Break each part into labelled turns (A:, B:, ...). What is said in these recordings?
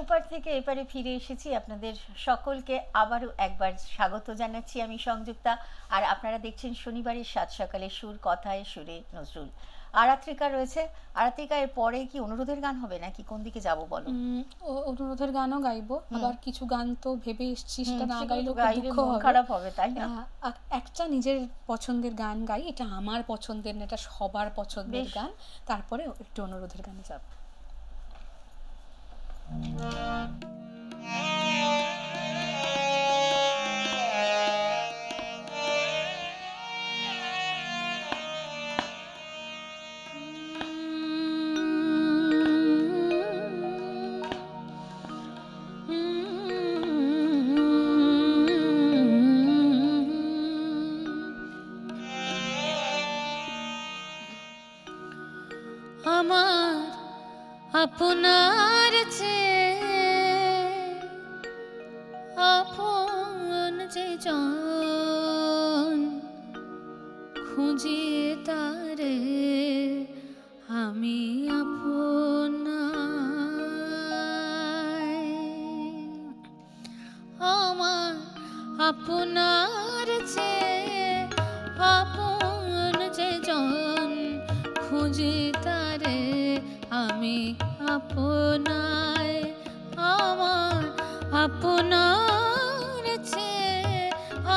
A: ওপার থেকে এপারে ফিরে এসেছি। আপনাদের সকলকে আবারও একবার স্বাগত জানাচ্ছি আমি সংযুক্তা। আর আপনারা দেখছেন শনিবারের সাত সকালে সুর, কথায় সুরে নজরুল। আরাত্রিকা রয়েছে। আরাত্রিকা এর পরে কি অনুরোধের গান হবে নাকি কোন দিকে যাব বলো?
B: অনুরোধের গানও গাইবো, আবার কিছু গান তো ভেবে এসেছি সেটা না গাইলেও দুঃখ হবে,
A: খারাপ হবে, তাই না?
B: একটা নিজের পছন্দের গান গাই, এটা আমার পছন্দের না, এটা সবার পছন্দের গান, তারপরে একটু অনুরোধের গানে যাব।
C: আমার আপনার চেয়ে আপন যে জন, খুঁজি তারে আমি আপনার। আমার আপনার চেয়ে আপন যে জন, খুঁজি তারে আমি আপনার। আমার আপনার চেয়ে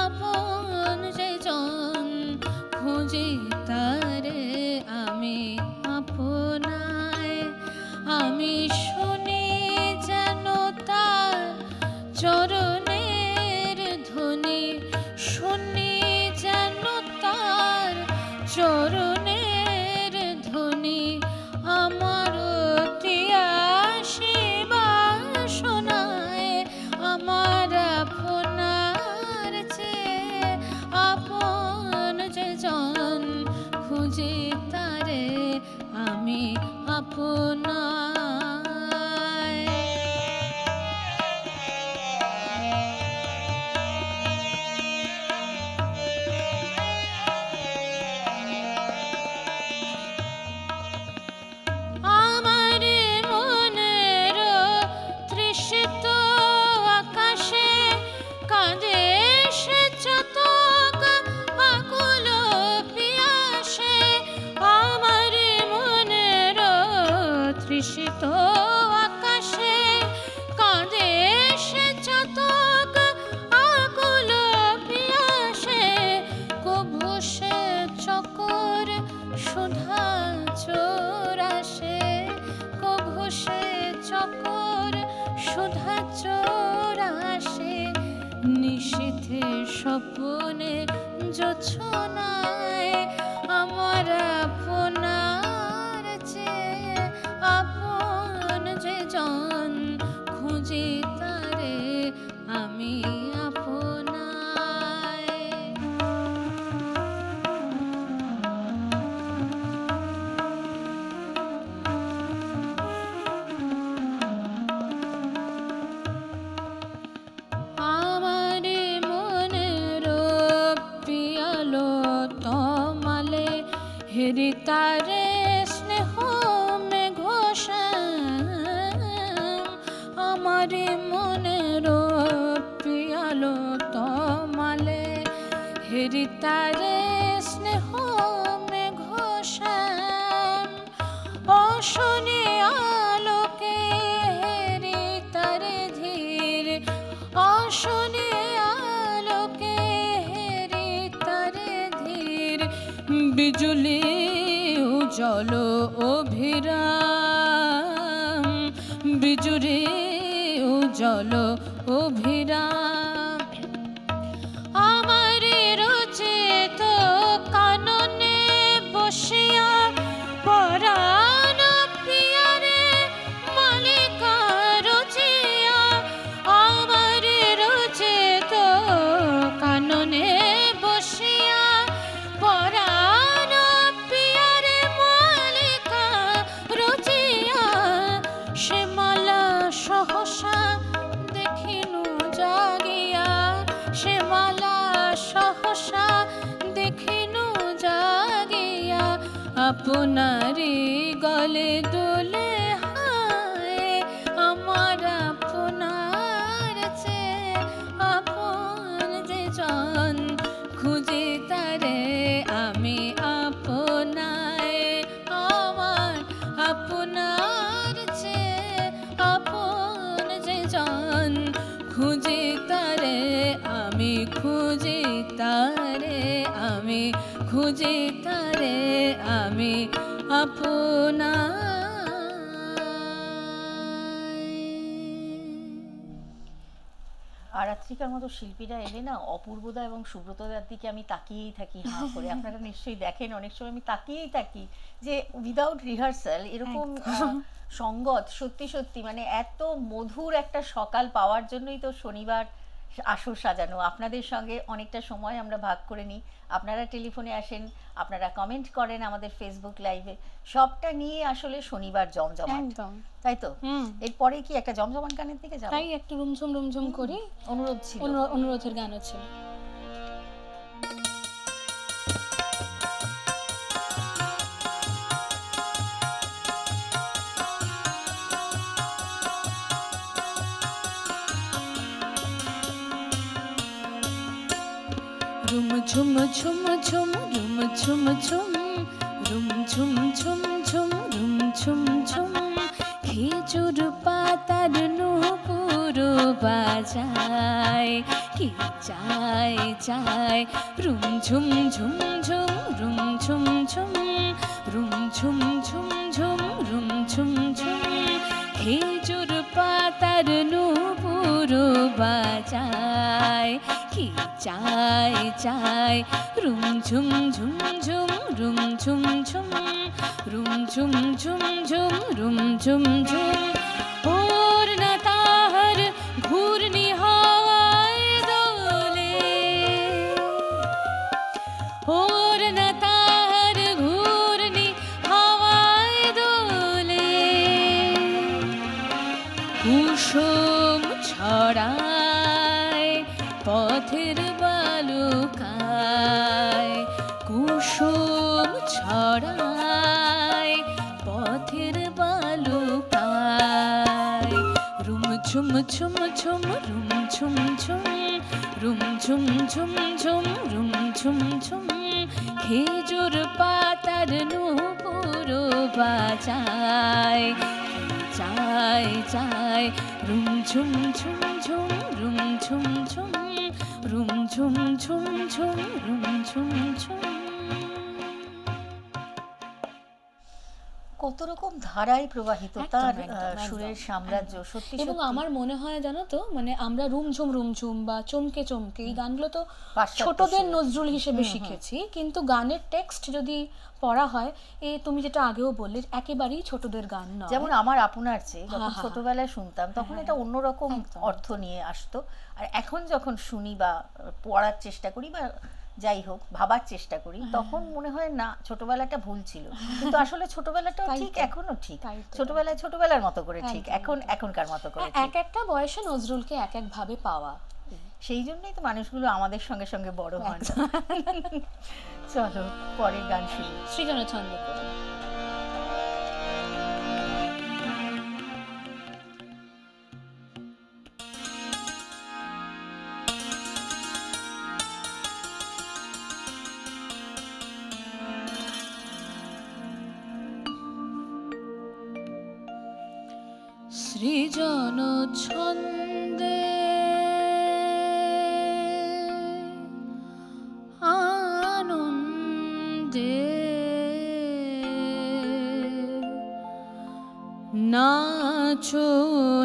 C: আপন যে জন, খুঁজি তারে আমি আপনার। আমি শুনি যেন তার চরণের ধ্বনি, শুনি যেন তার চরণের ধ্বনি, আমার তিয়াসিবা শোনায়। আমার আপনার চেয়ে আপন যে জন, খুঁজি তারে আমি আপনার। আমার মনের তৃষিত আকাশে কাঁদে সে চাতক আকুল পিয়াসে। আমার মনের তৃষিত আকাশে কাঁদে সে চাতক আকুল পিয়াসে। কভু সে চকর সুধা চোরাসে, কভু সে চকর সুধা চোরাসে। নিশীথে স্বপ্নে জোছনায় আমার আপনার চেয়ে আপন যে জন, খুঁজি তারে আমি আপনার। আমার মনের পিয়ালো তমালে হেরি তারে স্নেহ মেঘশ্যাম। আমার মনের পিয়ালো তমালে হেরি তারে স্নেহ মেঘশ্যাম। অশনি আলোকে হেরি তারে ধীর, অশনি আলোকে হেরি তারে ধীর। বিজুলি উজ্জ্বল অভিরাম, বিজুলি উজ্জ্বল অভিরাম। আমার রচিত কাননে বসিয়া পরাণ প্রিয়ারে মালিকা রচিয়া। আমার রচিত কাননে বসিয়া পরাণ প্রিয়ারে মালিকা রচিয়া। সে মালা সহসা দেখিনু জাগিয়া, সে মালা সহসা দেখিনু জাগিয়া। আপনারি গলে দোলে হায় আমার খুঁজে তারে আমি আপনা।
A: আরাত্রিকার মতো শিল্পীরা এলে না অপূর্বদা এবং সুব্রতদার দিকে আমি তাকিয়েই থাকি হাঁ করে। আপনারা নিশ্চয়ই দেখেন, অনেক সময় আমি তাকিয়েই থাকি যে উইদাউট রিহার্সাল এরকম সঙ্গত সত্যি সত্যি মানে এত মধুর একটা সকাল পাওয়ার জন্যই তো শনিবার আসর সাজানো। আপনাদের সঙ্গে অনেকটা সময় আমরা ভাগ করে নিই, আপনারা টেলিফোনে আসেন, আপনারা কমেন্ট করেন আমাদের ফেসবুক লাইভে, সবটা নিয়ে আসলে শনিবার জমজমাট,
B: একদম
A: তাই তো? এরপরে কি একটা জমজমাট গানের দিকে যাবো?
B: তাই একটু রুমঝুম রুমঝুম করি।
A: অনুরোধ ছিল,
B: অনুরোধের গানও ছিল।
C: রুম ঝুম ঝুম ঝুম রুম ঝুম ঝুম রুম ঝুম ঝুম ঝুম রুম ঝুম ঝুম খেজুর পাতার নূপুর বাজায় কি চায় চায় রুম ঝুম ঝুম ঝুম রুম ঝুম ঝুম রুম ঝুম ঝুম ঝুম রুম ঝুম ঝুম খেজুর পাতার নূপুর বাজায় কি চায় চায় রুম ঝুম ঝুম ঝুম রুম ঝুম ঝুম রুম ঝুম ঝুম ঝুম রুম ঝুম ঝুম ওর না তাহার ঘূর্ণি হাওয়ায় দোলে ওর না তাহার ঘূর্ণি হাওয়ায় দোলে কুসুম ছড়ায় পথের বালুকায় কুসুম ছড়ায় পথের বালুকায় রুম ঝুম ঝুম ঝুম রুম ঝুম ঝুম রুম ঝুম ঝুম ঝুম রুম ঝুম ঝুম খেজুর পাতার নূপুর বাজায় চায় চায় রুম ঝুম ঝুম ঝুম রুম ঝুম ঝুম রুম ঝুম ঝুম ঝুম রুম ঝুম ঝুম।
A: কত রকম ধারায় প্রবাহিত তার
B: একদম,
A: সুরের সাম্রাজ্য, সত্যি
B: এবং
A: সত্যি।
B: আমার মনে হয় জানো তো, মানে আমরা রুমঝুম রুমঝুম বা চমকে চমকে এই গানগুলো তো
A: পাশ্চাত্য
B: ছোটদের
A: সুর।
B: নজরুল হিসেবে শিখেছি, কিন্তু গানের টেক্সট যদি পড়া হয়, তুমি যেটা আগেও বললে একেবারেই ছোটদের গান নয়।
A: যেমন আমার আপনার চেয়ে যখন
B: হ্যাঁ।
A: ছোটবেলায় শুনতাম তখন এটা অন্যরকম
B: একদম,
A: অর্থ নিয়ে আসতো, আর এখন যখন শুনি বা পড়ার চেষ্টা করি বা যাই হোক ভাবার চেষ্টা করি তখন মনে হয় না ছোটবেলাটা ভুল ছিল, কিন্তু আসলে ছোটবেলাটাও
B: তাই
A: ঠিক,
B: তো,
A: এখনো ঠিক,
B: তাই তো।
A: ছোটবেলায় ছোটবেলার মতো করে ঠিক,
B: একদম,
A: এখন এখনকার মতো করে
B: এক
A: ঠিক।
B: একটা বয়সে নজরুলকে এক এক ভাবে পাওয়া।
A: সেই জন্যই তো মানুষগুলো আমাদের সঙ্গে সঙ্গে বড় হয় না। চলো পরের গান শুনি।
B: সৃজন ছন্দ করে।
C: সৃজন ছন্দে আনন্দে নাচো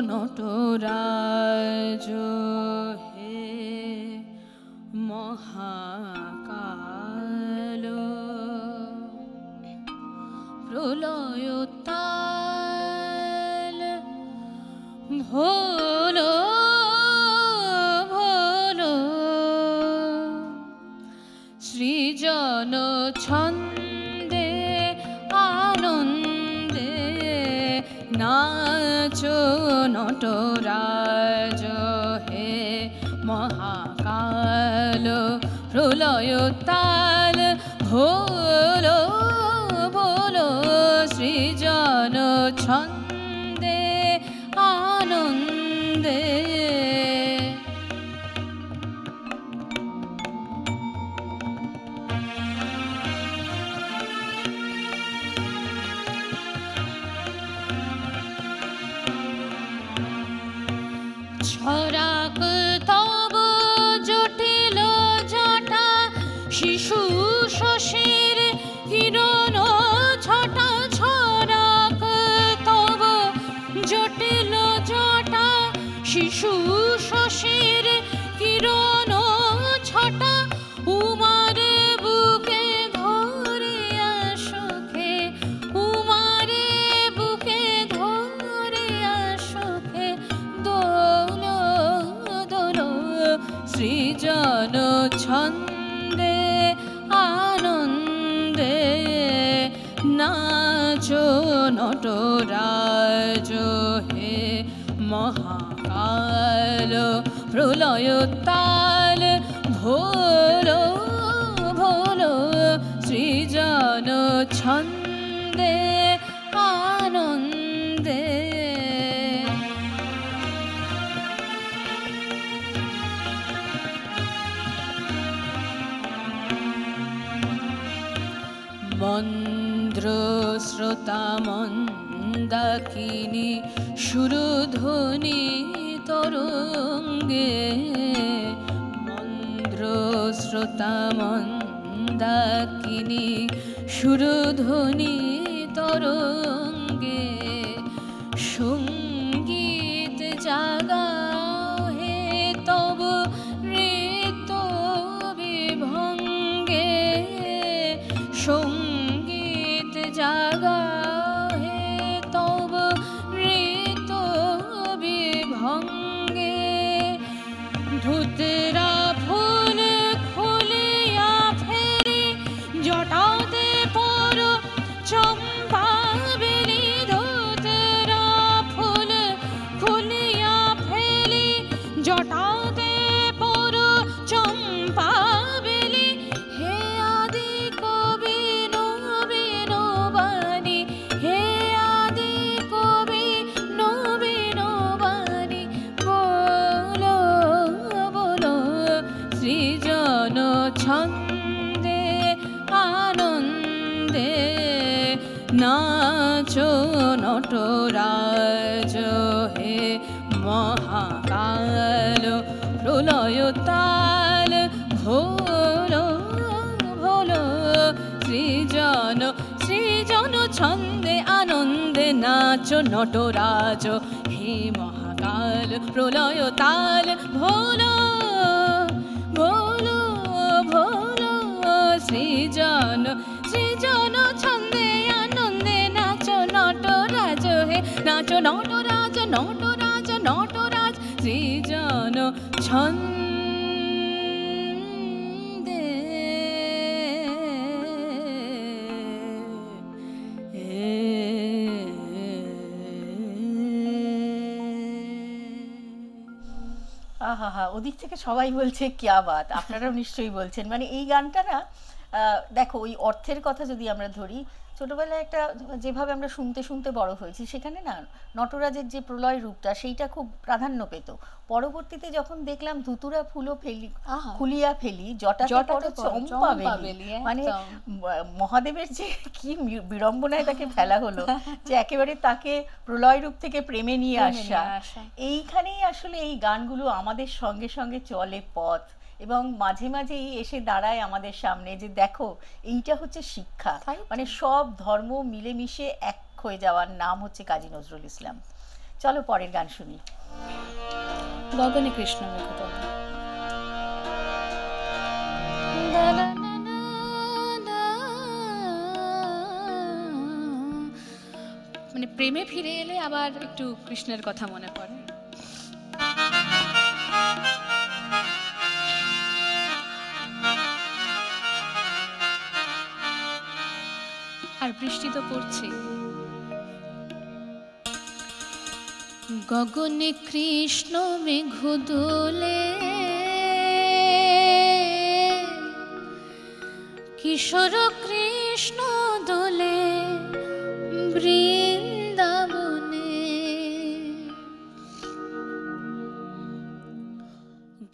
C: নটরাজ হে মহাকাল প্রলয় তাল ভোলো ভোলো সৃজন ছন্দে আনন্দে নাচো নটরাজ হে মহাকাল প্রলয় তাল ভোলো ভোলো সৃজন ছন্দে আনন্দে ছড়াক তব জটিল জটা শিশু নটরাজ হে মহাকাল প্রলয় তাল ভোলো ভোলো সৃজন ছন্দে আনন্দে। মন্দ্র শ্রোতা মন্দাকিনী সুরধ্বনি তরঙ্গে, মন্দ্র শ্রোতা মন্দাকিনী সুরধ্বনি তরঙ্গে, সঙ্গীত জাগা হে তব ঋত বিভঙ্গে, সঙ্গীত জাগা হে তব ঋত বিভঙ্গে। ধুতরা ফুল খুলিয়া ফেরি জটাতে পর চম্পা বেলি, ধুতরা ফুল খুলিয়া ফেলি জটাতে পর চম্পা বেলি। হে আদি কবি নবীন বাণী, হে আদি কবি নবীন বাণী, বলো বলো সৃজন ছন্দে আনন্দে। নাচো নটরাজ হে মহাকাল প্রলয় তাল ভোলো ভোলো সৃজন সৃজন ছন্দে আনন্দে। নাচো নটরাজ হে মহাকাল প্রলয় তাল ভোলো ভোলো ভোলো সৃজন সৃজন ছন্দে আনন্দে। নাচো নটরাজ হে, নাচো নটরাজ নটরাজ নটরাজ সৃজন ছন্দে।
A: আহা হা, ওদিক থেকে সবাই বলছে কিয়া বাত, আপনারাও নিশ্চয়ই বলছেন। মানে এই গানটা না, দেখো ওই অর্থের কথা যদি আমরা ধরি, ছোটবেলায় একটা যেভাবে আমরা শুনতে শুনতে বড় হয়েছি, সেখানে না নটরাজের যে প্রলয় রূপটা সেইটা খুব প্রাধান্য পেত। পরবর্তীতে যখন দেখলাম ধুতুরা ফুলও ফেলি খুলিয়া ফেলি জটাতে পড়ো চম্পা বেলি, মানে মহাদেবের যে কি বিড়ম্বনায় তাকে ফেলা হলো, যে একেবারে তাকে প্রলয় রূপ থেকে প্রেমে নিয়ে আসা। এইখানেই আসলে এই গানগুলো আমাদের সঙ্গে সঙ্গে চলে পথ, এবং মাঝে মাঝেই এসে দাঁড়ায় আমাদের সামনে যে দেখো এইটা হচ্ছে শিক্ষা। মানে সব ধর্ম মিলেমিশে এক হয়ে যাওয়ার নাম হচ্ছে কাজী নজরুল ইসলাম। চলো পরের গান শুনি।
B: গগনে কৃষ্ণ মেঘদল। মানে প্রেমে ফিরে এলে আবার একটু কৃষ্ণের কথা মনে পড়ে। আর বৃষ্টি তো পড়ছে।
C: গগনে কৃষ্ণ মেঘ দোলে, কিশোর কৃষ্ণ দোলে বৃন্দাবনে।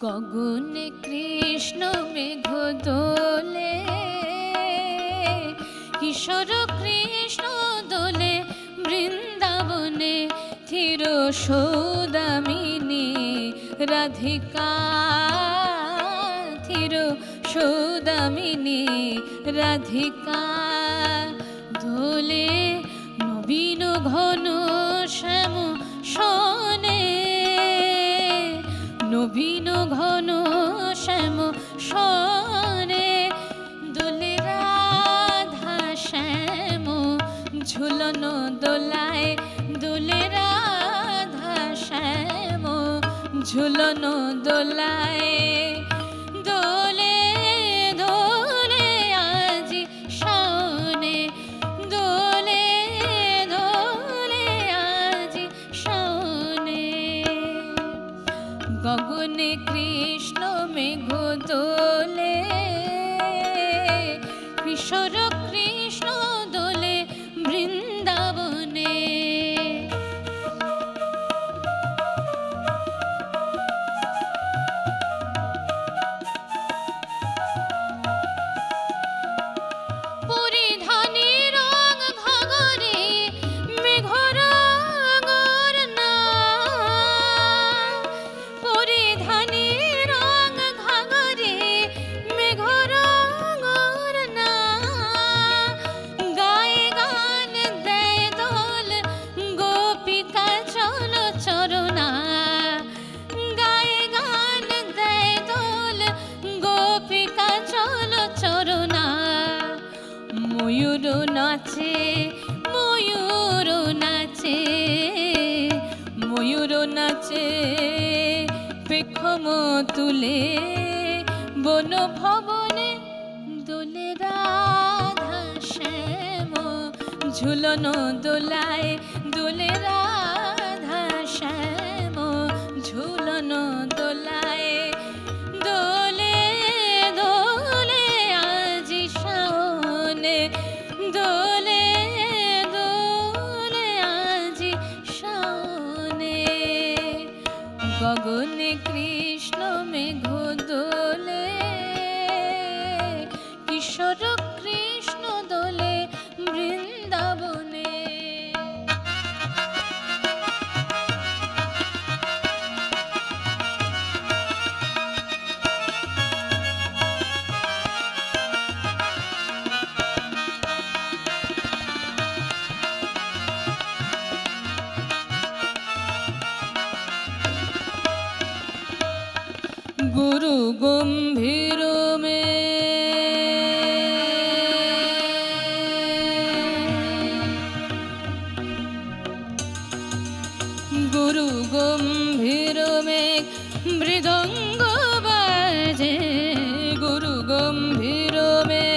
C: গগনে কৃষ্ণ মেঘ দোলে, কিশোর কৃষ্ণ দোলে বৃন্দাবনে। থির সৌদামিনী রাধিকা, থির সৌদামিনী রাধিকা। দোলে নবীন ঘন শ্যাম শোনে, নবীন ঘন শ্যাম শোনে। দোলে রাধা শ্যাম ঝুলন দোলায়, দোলে রাধা শ্যাম ঝুলন দোলায়। দোলে দোলে আজি শাওনে, দোলে দোলে কিশোর কৃষ্ণ দোলে বৃন্দাবনে। পরিধানে রং ঘাগরে মেঘরঙর না, পরিধানে রং ঘাগরে মেঘরঙর না, গায়ে গান দেয় দোল গোপিকা চল চরণা, গায়ে গান দেয় দোল গোপিকা চল চরণা। ময়ূর নাচে ময়ূর নাচে ময়ূর নাচে পেখম তুলে, বন ভবনে দোলে রাধা শ্যাম, ঝুলন দোলায় দোলে রাধা শ্যাম, ঝুলন দোলায় দোলে দোলে আজি শাওনে, দোলে দোলে আজি শাওনে। গগনে কৃষ্ণ মেঘ দোলে, কিশোর কৃষ্ণ দোলে বৃন্দাবনে। গুরু গম্ভীর মে গুরু গম্ভীর মে মৃদঙ্গ বাজে, গুরু গম্ভীর মে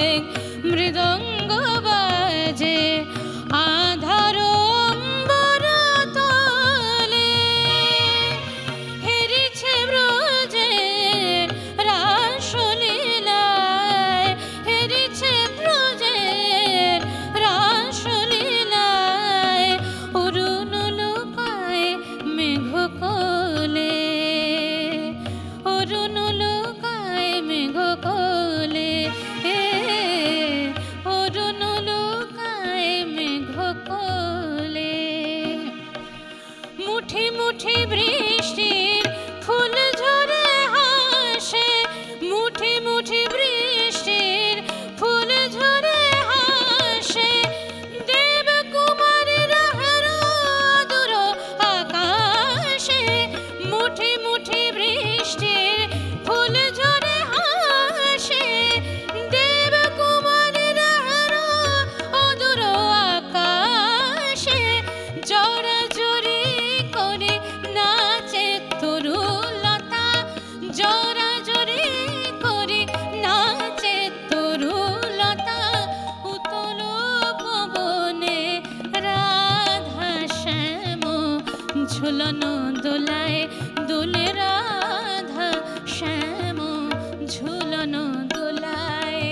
C: মৃদঙ্গ বাজে, আধার অম্বর তলে হেরিছে ব্রজে রাসলীলায়, হেরিছে ব্রজে রাসলীলায়, অরুণ লোকায় মেঘ কোলে, অরুণ লোকায় মেঘ কোলে, অরুণ লোকায় মেঘ কোলে। মুঠি মুঠি বৃষ্টির ফুল ঝরে হাসে, মুঠি মুঠি বৃষ্টির ফুল ঝরে হাসে, দেব কুমারীরা দূর আকাশে, মুঠি মুঠি বৃষ্টির ফুল ঝরে হাসে, দেব কুমারীরা দূর আকাশে, জড়াজড়ি করে নাচে তরুলতা, জড়াজড়ি করে নাচে তরুলতা, উতল পবনে রাধা শ্যাম, ঝুলন দোলায় দোলে রাধা শ্যাম, ঝুলন দোলায়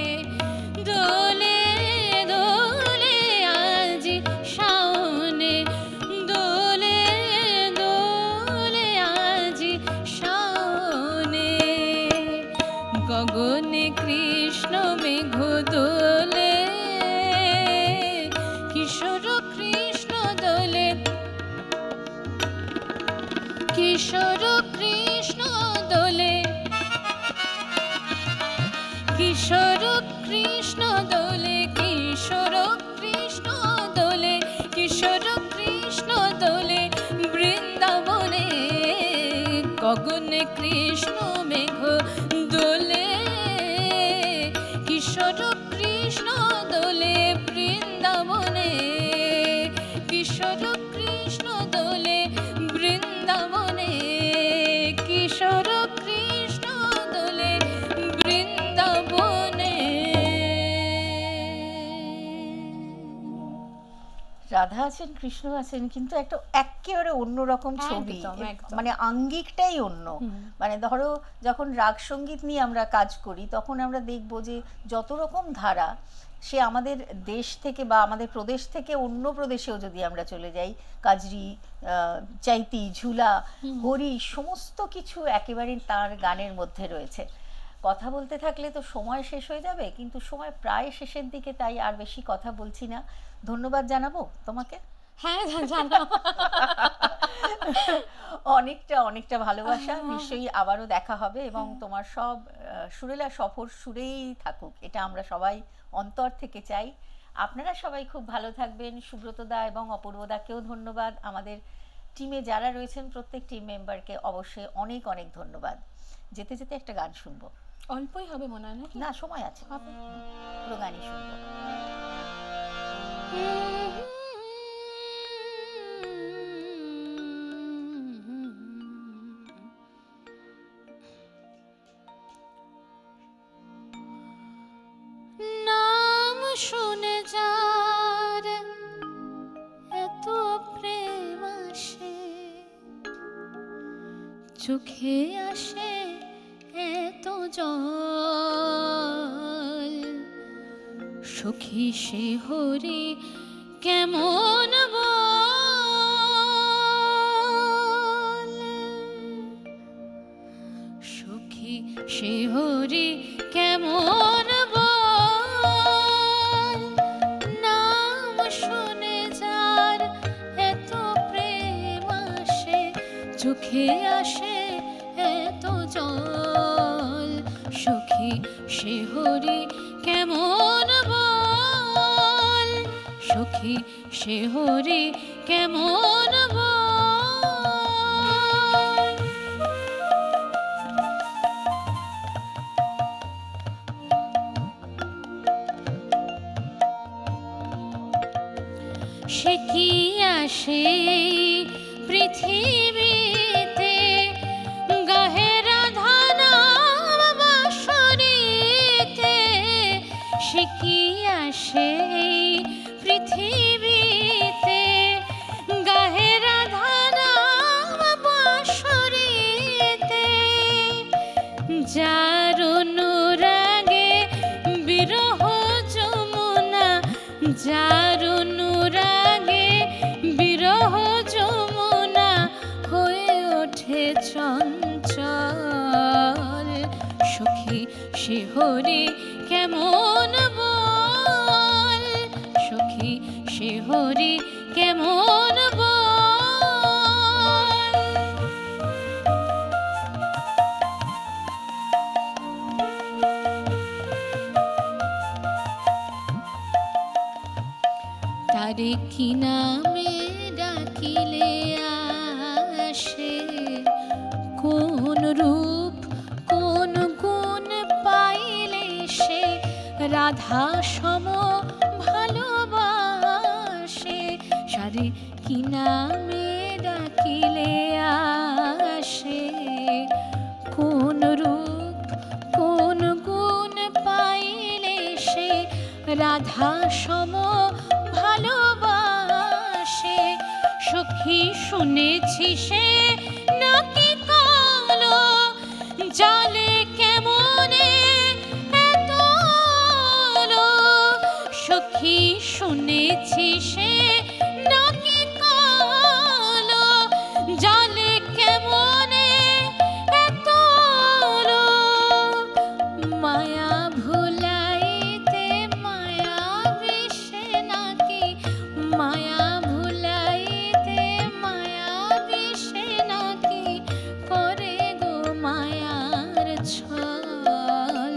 C: দোলে দোলে আজি শাওনে, দোলে দোলে আজি শাওনে। গগনে কৃষ্ণ মেঘ দোলে, কিশোর কৃষ্ণ দোলে, কিশোর কৃষ্ণ দোলে, কিশোর কৃষ্ণ দোলে, কিশোর কৃষ্ণ দোলে, কিশোর কৃষ্ণ দোলে বৃন্দাবনে। গগনে কৃষ্ণ মেঘ দোলে, কিশোর কৃষ্ণ দোলে বৃন্দাবনে, কিশোর কৃষ্ণ দোলে বৃন্দাবনে, কিশোর কৃষ্ণ দোলে বৃন্দাবনে।
A: রাধা আছেন, কৃষ্ণ আছেন, কিন্তু একটা একেবারে অন্যরকম ছবি,
B: একদম, একদম।
A: মানে আঙ্গিকটাই অন্য। মানে ধরো যখন রাগ সঙ্গীত নিয়ে আমরা কাজ করি তখন আমরা দেখব যে যত রকম ধারা সে আমাদের দেশ থেকে বা আমাদের প্রদেশ থেকে অন্য প্রদেশেও যদি আমরা চলে যাই, কাজরি, চাইতি, ঝুলা, হরি, সমস্ত কিছু একেবারে তার গানের মধ্যে রয়েছে। কথা বলতে থাকলে তো সময় শেষ হয়ে যাবে, কিন্তু সময় প্রায় শেষের দিকে, তাই আর বেশি কথা বলছি না। ধন্যবাদ জানাবো তোমাকে।
B: হ্যাঁ জানো,
A: অনেকটা অনেকটা ভালোবাসা, নিশ্চয়ই আবারও দেখা হবে এবং তোমার সব সুরেলা সফর সুরেই থাকুক, এটা আমরা সবাই অন্তর থেকে চাই। আপনারা সবাই খুব ভালো থাকবেন। সুব্রতদা এবং অপূর্বদাকেও ধন্যবাদ। আমাদের টিমে যারা রয়েছেন প্রত্যেক টিম মেম্বারকে অবশ্যই অনেক অনেক ধন্যবাদ। যেতে যেতে একটা গান শুনবো।
B: অল্পই হবে মনে হয় নাকি?
A: না, সময় আছে, পুরো গানই শুনবো।
C: নাম শুনে যার এত প্রেম আসে, চোখে আসে এত জল, সখী সে হরি কেমন বল, সখী সে হরি কেমন বল, নাম শুনে যার এত প্রেম আসে, চোখে আসে এত জল, সখী সে হরি কেমন বল, সখী সে হরি কেমন বল। সে কি আসে পৃথিবীতে, গাহে রাধা নাম বাঁশরীতে, সে কি আসে পৃথিবীতে, গাহে রাধা নাম বাঁশরীতে, যার অনুরাগে বিরহ যমুনা, যার অনুরাগে বিরহ যমুনা হয়ে ওঠে চঞ্চল, সখী সে হরি কেমন বল, সখী সে হরি কেমন বল। তারে কি নামে ডাকিলে আসে, কোন রূপ কোন গুণ পাইলে সে রাধা সম ভালোবাসে, সারে কি নামে ডাকিলে আসে, কোন রূপ কোন গুণ পাইলে সে রাধা সম ভালোবাসে, সখী শুনেছি সে নাকি কালো, জালে কেমনে এত আলো, সখী শুনেছি সে নাকি কালো, জালে কেমনে এত আলো, মায়া ভুলাইতে মায়া বিষে নাকি, মায়া ভুলাইতে মায়া বিষে নাকি, করে গো মায়ার ছল,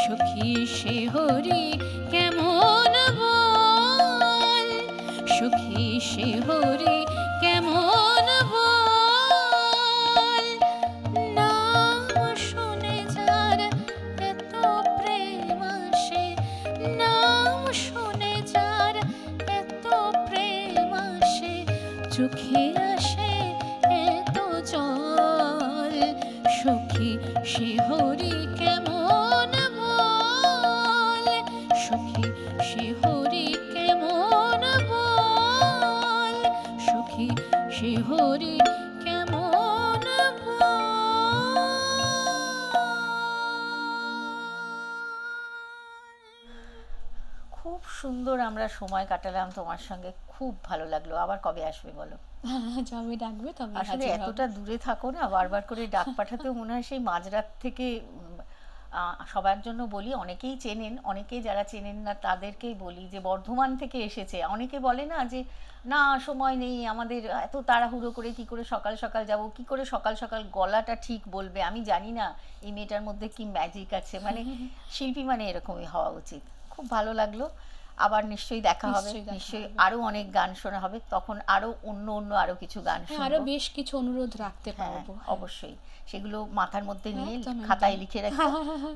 C: সখী সে হরি কেমন বল, সখী সে হরি কেমন বল, নাম শুনে যার এত প্রেম আসে, নাম শুনে যার এত প্রেম আসে, চোখে আসে এত জল, সখী সে হরি কেমন বল, সখী সে হরি কেমন বল, সখী সে হরি কেমন বল।
A: খুব সুন্দর আমরা সময় কাটালাম তোমার সঙ্গে, খুব ভালো লাগলো। আবার কবে আসবে বলো?
B: যবে ডাকবে তবে
A: আসলে
B: হাজির হব।
A: এতটা দূরে থাকো না, বারবার করে ডাক পাঠাতেও মনে হয় সেই মাঝরাত থেকে সবার জন্য বলি, অনেকেই চেনেন, অনেকেই যারা চেনেন না তাদেরকেই বলি যে বর্ধমান থেকে এসেছে। অনেকে বলে না যে না সময় নেই আমাদের, এত তাড়াহুড়ো করে কি করে সকাল সকাল যাব, কি করে সকাল সকাল গলাটা ঠিক বলবে। আমি জানি না এই মেয়েটার মধ্যে কি ম্যাজিক আছে, মানে শিল্পী মানে এরকমই হওয়া উচিত। খুব ভালো লাগলো। আবার নিশ্চয়ই দেখা হবে,
B: নিশ্চয়ই দেখা
A: নিশ্চয়ই
B: হবে।
A: আরো অনেক গান শোনা হবে, তখন আরো অন্য অন্য আরো কিছু গান
B: হ্যাঁ, আরো
A: শুনবো।
B: বেশ কিছু অনুরোধ রাখতে
A: হ্যাঁ
B: পারবো।
A: অবশ্যই, সেগুলো মাথার মধ্যে নিয়ে
B: একদম,
A: খাতায়
B: একদম।
A: লিখে রাখবো।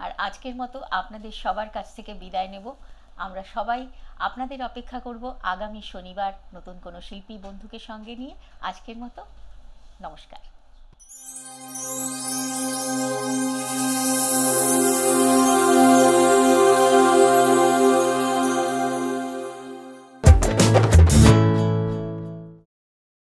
A: আর আজকের মতো আপনাদের সবার কাছ থেকে বিদায় নেব। আমরা সবাই আপনাদের অপেক্ষা করব আগামী শনিবার নতুন কোনো শিল্পী বন্ধুকে সঙ্গে নিয়ে। আজকের মতো নমস্কার।